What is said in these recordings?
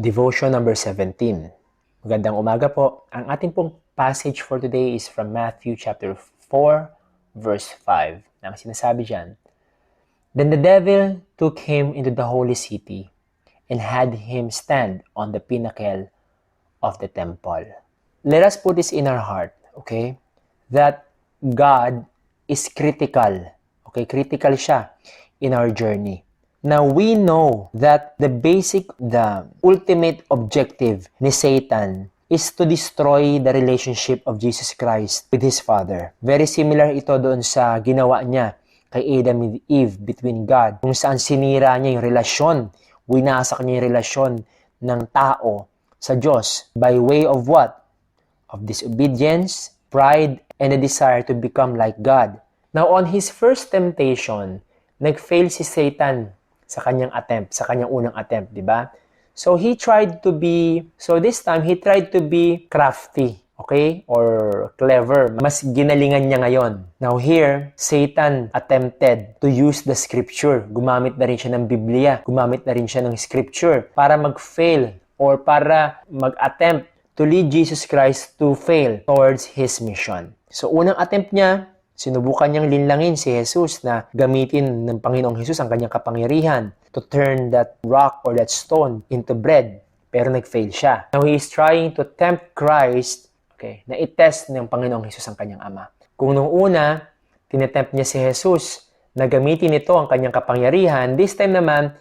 Devotion number 17. Magandang umaga po. Ang ating pong passage for today is from Matthew chapter 4, verse 5. Na ang sinasabi dyan, Then the devil took him into the holy city and had him stand on the pinnacle of the temple. Let us put this in our heart, okay? That God is critical. Okay, critical siya in our journey. Now, we know that the ultimate objective ni Satan is to destroy the relationship of Jesus Christ with His Father. Very similar ito doon sa ginawa niya kay Adam and Eve between God, kung saan sinira niya yung relasyon, winasak niya yung relasyon ng tao sa Diyos by way of what? Of disobedience, pride, and a desire to become like God. Now, on his first temptation, nag-fail si Satan sa kanyang attempt, sa kanyang unang attempt, di ba? So this time, he tried to be crafty, okay? Or clever. Mas ginalingan niya ngayon. Now here, Satan attempted to use the scripture. Gumamit na rin siya ng Biblia. Gumamit na rin siya ng scripture para mag-fail or para mag-attempt to lead Jesus Christ to fail towards His mission. So unang attempt niya, sinubukan niyang linlangin si Jesus na gamitin ng Panginoong Jesus ang kanyang kapangyarihan to turn that rock or that stone into bread. Pero nag-fail siya. Now, he is trying to tempt Christ, okay, na i-test ng Panginoong Jesus ang kanyang Ama. Kung nung una, tinetempt niya si Jesus na gamitin ito ang kanyang kapangyarihan, this time naman,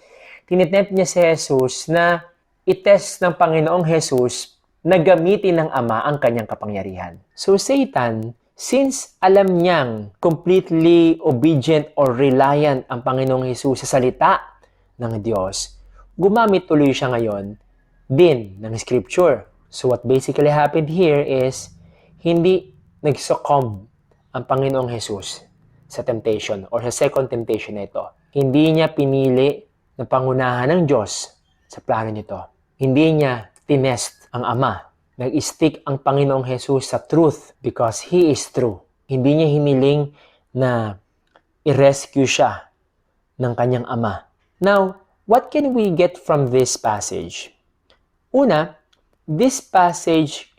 tinetempt niya si Jesus na i-test ng Panginoong Jesus na gamitin ng Ama ang kanyang kapangyarihan. So, Satan, since alam niyang completely obedient or reliant ang Panginoong Hesus sa salita ng Diyos, gumamit tuloy siya ngayon din ng Scripture. So what basically happened here is, hindi nag-succumb ang Panginoong Hesus sa temptation or sa second temptation na ito. Hindi niya pinili na pangunahan ng Diyos sa plano nito. Hindi niya tinest ang Ama. Nag-stick ang Panginoong Hesus sa truth because He is true. Hindi niya hiniling na i-rescue siya ng kanyang Ama. Now, what can we get from this passage? Una, this passage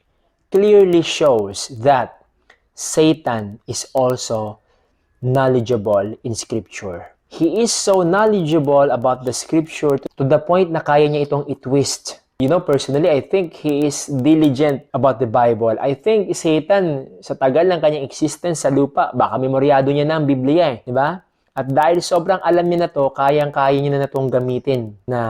clearly shows that Satan is also knowledgeable in Scripture. He is so knowledgeable about the Scripture to the point na kaya niya itong i-twist. You know, personally, I think he is diligent about the Bible. I think Satan, sa tagal ng kanyang existence sa lupa, baka memoryado niya na ang Biblia, di ba? At dahil sobrang alam niya na to, kayang-kaya niya na itong gamitin na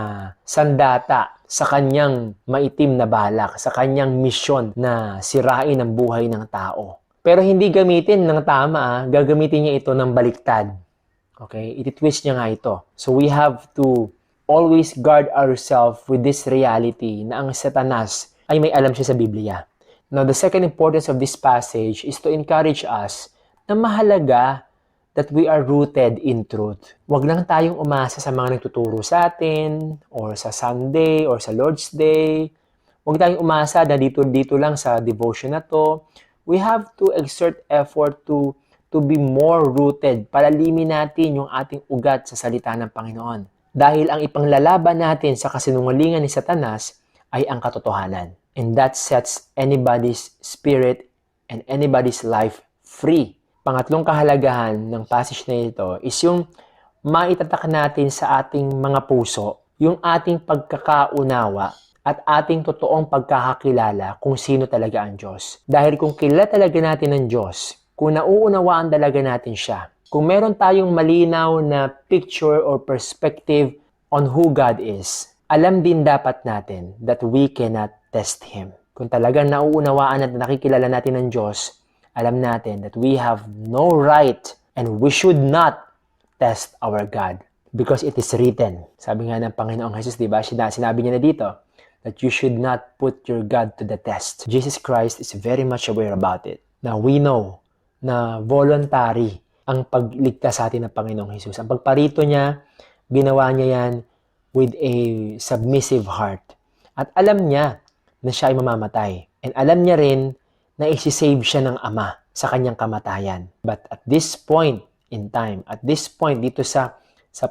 sandata sa kanyang maitim na balak, sa kanyang misyon na sirain ang buhay ng tao. Pero hindi gamitin ng tama, gagamitin niya ito ng baliktad. Okay? Iti-twist niya nga ito. So we have to always guard ourselves with this reality na ang Satanas ay may alam siya sa Biblia. Now, the second importance of this passage is to encourage us na mahalaga that we are rooted in truth. Huwag lang tayong umasa sa mga nagtuturo sa atin, or sa Sunday, or sa Lord's Day. Huwag tayong umasa na dito lang sa devotion na to. We have to exert effort to be more rooted. Palalimin natin yung ating ugat sa salita ng Panginoon. Dahil ang ipanglalaban natin sa kasinungalingan ni Satanas ay ang katotohanan. And that sets anybody's spirit and anybody's life free. Pangatlong kahalagahan ng passage na ito is yung maitatak natin sa ating mga puso, yung ating pagkakaunawa at ating totoong pagkakakilala kung sino talaga ang Diyos. Dahil kung kilala talaga natin ang Diyos, kung nauunawaan talaga natin siya, kung meron tayong malinaw na picture or perspective on who God is, alam din dapat natin that we cannot test Him. Kung talagang nauunawaan at nakikilala natin ang Diyos, alam natin that we have no right and we should not test our God because it is written. Sabi nga ng Panginoong Jesus, di ba? Sinabi niya na dito that you should not put your God to the test. Jesus Christ is very much aware about it. Now, we know na voluntary ang pagligtas sa atin ng Panginoong Hesus. Ang pagparito niya, ginawa niya yan with a submissive heart. At alam niya na siya ay mamamatay. And alam niya rin na isi-save siya ng Ama sa kanyang kamatayan. But at this point in time, at this point dito sa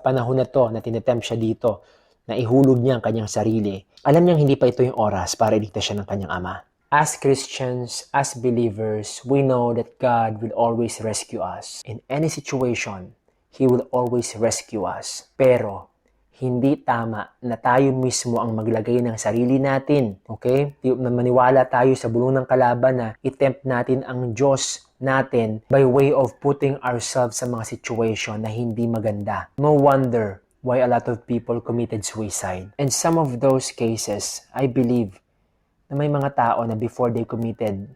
panahon na to, na tinetempt siya dito, na ihulog niya ang kanyang sarili, Alam niyang hindi pa ito yung oras para iligtas siya ng kanyang ama. As Christians, as believers, we know that God will always rescue us. In any situation, He will always rescue us. Pero, hindi tama na tayo mismo ang maglagay ng sarili natin. Okay? Maniwala tayo sa bulong ng kalaban na itempt natin ang Diyos natin by way of putting ourselves sa mga situation na hindi maganda. No wonder why a lot of people committed suicide. And some of those cases, I believe, na may mga tao na before they committed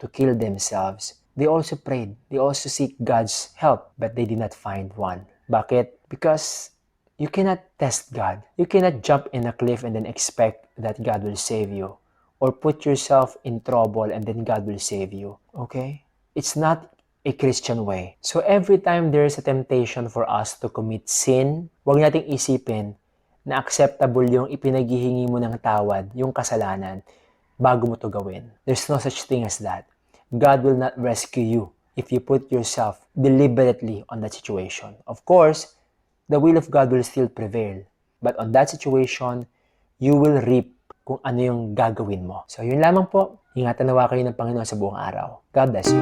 to kill themselves, they also prayed. They also seek God's help, but they did not find one. Bakit? Because you cannot test God. You cannot jump in a cliff and then expect that God will save you. Or put yourself in trouble and then God will save you. Okay? It's not a Christian way. So every time there is a temptation for us to commit sin, huwag nating isipin na acceptable yung ipinaghihingi mo ng tawad, yung kasalanan, bago mo to gawin. There's no such thing as that. God will not rescue you if you put yourself deliberately on that situation. Of course, the will of God will still prevail. But on that situation, you will reap kung ano yung gagawin mo. So yun lamang po. Ingatan nawa kayo ng Panginoon sa buong araw. God bless you.